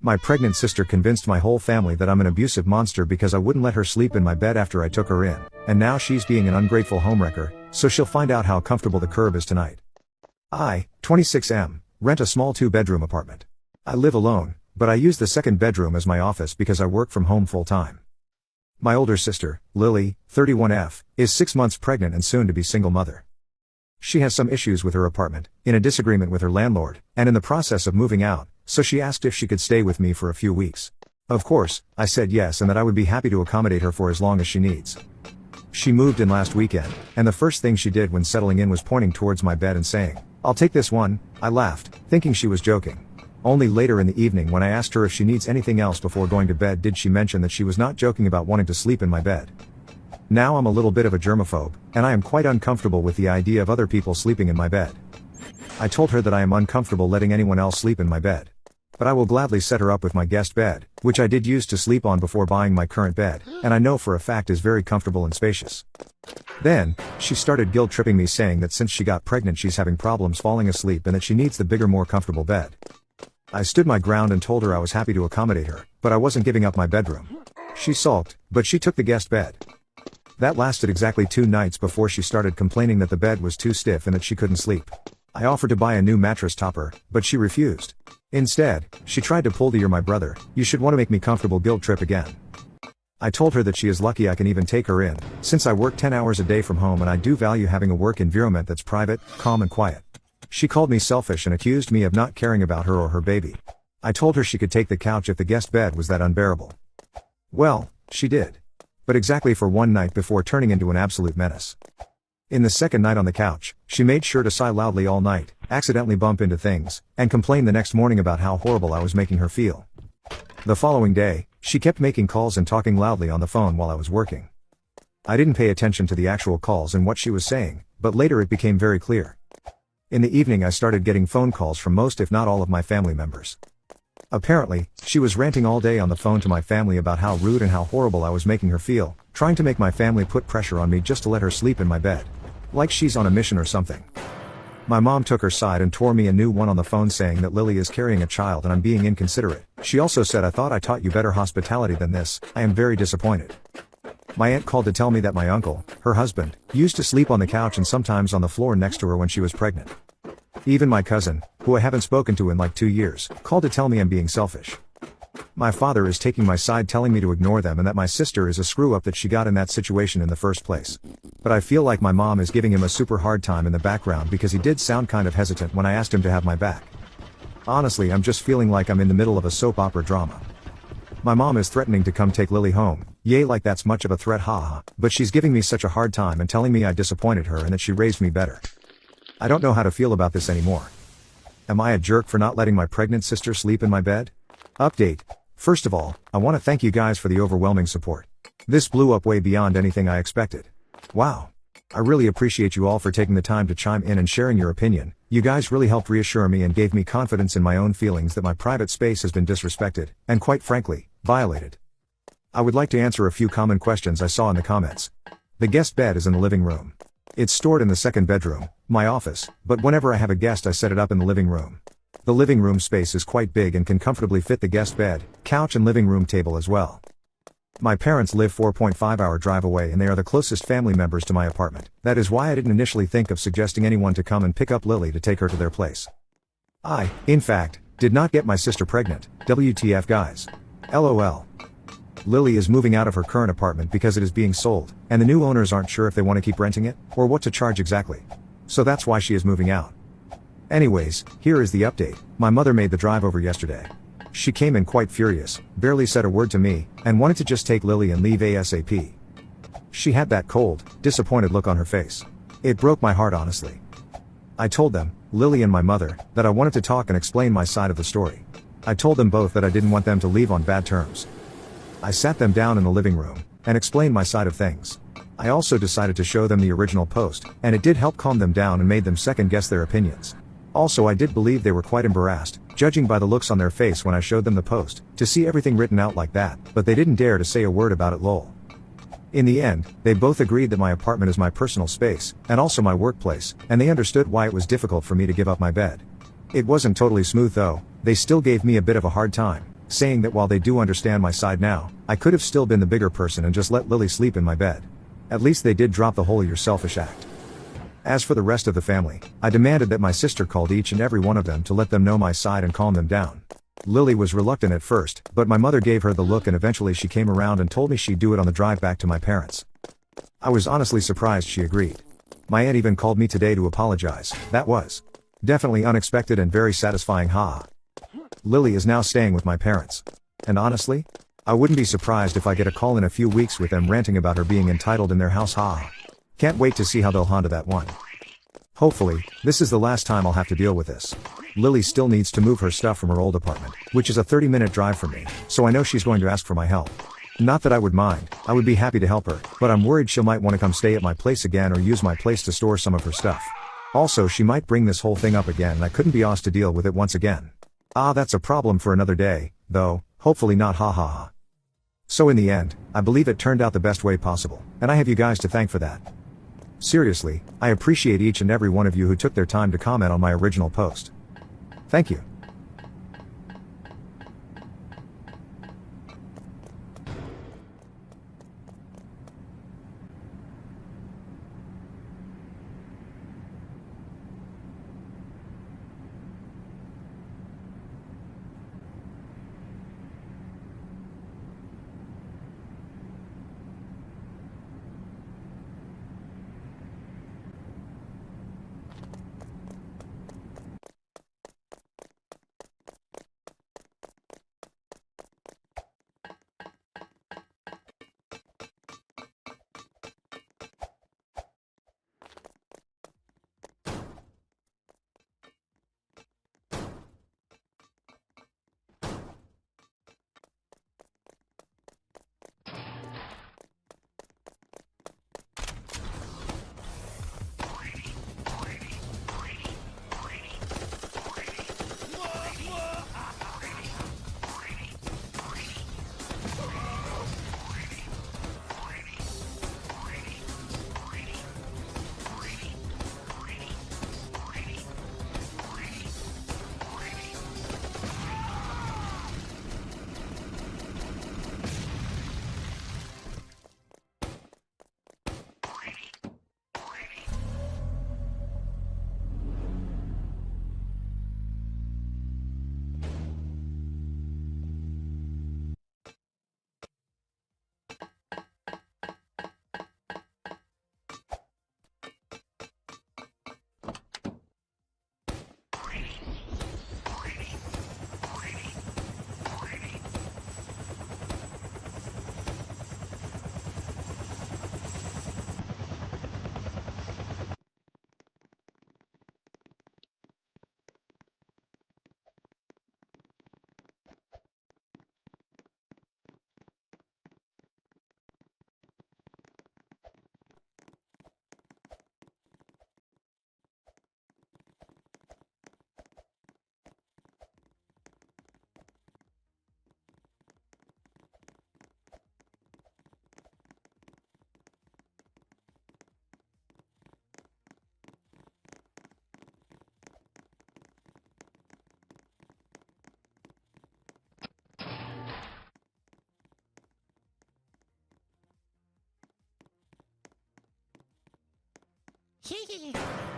My pregnant sister convinced my whole family that I'm an abusive monster because I wouldn't let her sleep in my bed after I took her in, and now she's being an ungrateful homewrecker, so she'll find out how comfortable the curb is tonight. I, 26M, rent a small 2-bedroom apartment. I live alone, but I use the second bedroom as my office because I work from home full-time. My older sister, Lily, 31F, is 6 months pregnant and soon to be single mother. She has some issues with her apartment, in a disagreement with her landlord, and in the process of moving out, so she asked if she could stay with me for a few weeks. Of course, I said yes and that I would be happy to accommodate her for as long as she needs. She moved in last weekend, and the first thing she did when settling in was pointing towards my bed and saying, "I'll take this one." I laughed, thinking she was joking. Only later in the evening when I asked her if she needs anything else before going to bed did she mention that she was not joking about wanting to sleep in my bed. Now I'm a little bit of a germaphobe, and I am quite uncomfortable with the idea of other people sleeping in my bed. I told her that I am uncomfortable letting anyone else sleep in my bed. But I will gladly set her up with my guest bed, which I did use to sleep on before buying my current bed, and I know for a fact is very comfortable and spacious. Then, she started guilt-tripping me saying that since she got pregnant she's having problems falling asleep and that she needs the bigger, more comfortable bed. I stood my ground and told her I was happy to accommodate her, but I wasn't giving up my bedroom. She sulked, but she took the guest bed. That lasted exactly 2 nights before she started complaining that the bed was too stiff and that she couldn't sleep. I offered to buy a new mattress topper, but she refused. Instead, she tried to pull the "you're my brother, you should want to make me comfortable" guilt trip again. I told her that she is lucky I can even take her in, since I work 10 hours a day from home and I do value having a work environment that's private, calm and quiet. She called me selfish and accused me of not caring about her or her baby. I told her she could take the couch if the guest bed was that unbearable. Well, she did. But exactly for 1 night before turning into an absolute menace. In the second night on the couch, she made sure to sigh loudly all night, accidentally bump into things, and complain the next morning about how horrible I was making her feel. The following day, she kept making calls and talking loudly on the phone while I was working. I didn't pay attention to the actual calls and what she was saying, but later it became very clear. In the evening I started getting phone calls from most if not all of my family members. Apparently, she was ranting all day on the phone to my family about how rude and how horrible I was making her feel, trying to make my family put pressure on me just to let her sleep in my bed. Like she's on a mission or something. My mom took her side and tore me a new one on the phone saying that Lily is carrying a child and I'm being inconsiderate. She also said, "I thought I taught you better hospitality than this. I am very disappointed." My aunt called to tell me that my uncle, her husband, used to sleep on the couch and sometimes on the floor next to her when she was pregnant. Even my cousin, who I haven't spoken to in like 2 years, called to tell me I'm being selfish. My father is taking my side telling me to ignore them and that my sister is a screw-up that she got in that situation in the first place. But I feel like my mom is giving him a super hard time in the background because he did sound kind of hesitant when I asked him to have my back. Honestly, I'm just feeling like I'm in the middle of a soap opera drama. My mom is threatening to come take Lily home, yay, like that's much of a threat, haha, but she's giving me such a hard time and telling me I disappointed her and that she raised me better. I don't know how to feel about this anymore. Am I a jerk for not letting my pregnant sister sleep in my bed? Update. First of all, I want to thank you guys for the overwhelming support. This blew up way beyond anything I expected. Wow. I really appreciate you all for taking the time to chime in and sharing your opinion. You guys really helped reassure me and gave me confidence in my own feelings that my private space has been disrespected, and quite frankly, violated. I would like to answer a few common questions I saw in the comments. The guest bed is in the living room. It's stored in the second bedroom, my office, but whenever I have a guest I set it up in the living room. The living room space is quite big and can comfortably fit the guest bed, couch and living room table as well. My parents live 4.5-hour drive away and they are the closest family members to my apartment. That is why I didn't initially think of suggesting anyone to come and pick up Lily to take her to their place. I, in fact, did not get my sister pregnant. WTF guys. LOL. Lily is moving out of her current apartment because it is being sold, and the new owners aren't sure if they want to keep renting it, or what to charge exactly. So that's why she is moving out. Anyways, here is the update. My mother made the drive over yesterday. She came in quite furious, barely said a word to me, and wanted to just take Lily and leave ASAP. She had that cold, disappointed look on her face. It broke my heart honestly. I told them, Lily and my mother, that I wanted to talk and explain my side of the story. I told them both that I didn't want them to leave on bad terms. I sat them down in the living room, and explained my side of things. I also decided to show them the original post, and it did help calm them down and made them second guess their opinions. Also, I did believe they were quite embarrassed, judging by the looks on their face when I showed them the post, to see everything written out like that, but they didn't dare to say a word about it, lol. In the end, they both agreed that my apartment is my personal space, and also my workplace, and they understood why it was difficult for me to give up my bed. It wasn't totally smooth though, they still gave me a bit of a hard time, saying that while they do understand my side now, I could have still been the bigger person and just let Lily sleep in my bed. At least they did drop the whole "you're selfish" act. As for the rest of the family, I demanded that my sister called each and every one of them to let them know my side and calm them down. Lily was reluctant at first, but my mother gave her the look and eventually she came around and told me she'd do it on the drive back to my parents. I was honestly surprised she agreed. My aunt even called me today to apologize. That was definitely unexpected and very satisfying. Lily is now staying with my parents. And honestly, I wouldn't be surprised if I get a call in a few weeks with them ranting about her being entitled in their house. Can't wait to see how they'll handle that one. Hopefully, this is the last time I'll have to deal with this. Lily still needs to move her stuff from her old apartment, which is a 30-minute drive from me, so I know she's going to ask for my help. Not that I would mind, I would be happy to help her, but I'm worried she might want to come stay at my place again or use my place to store some of her stuff. Also, she might bring this whole thing up again and I couldn't be asked to deal with it once again. That's a problem for another day, though, hopefully not. So in the end, I believe it turned out the best way possible, and I have you guys to thank for that. Seriously, I appreciate each and every one of you who took their time to comment on my original post. Thank you. Hee hee.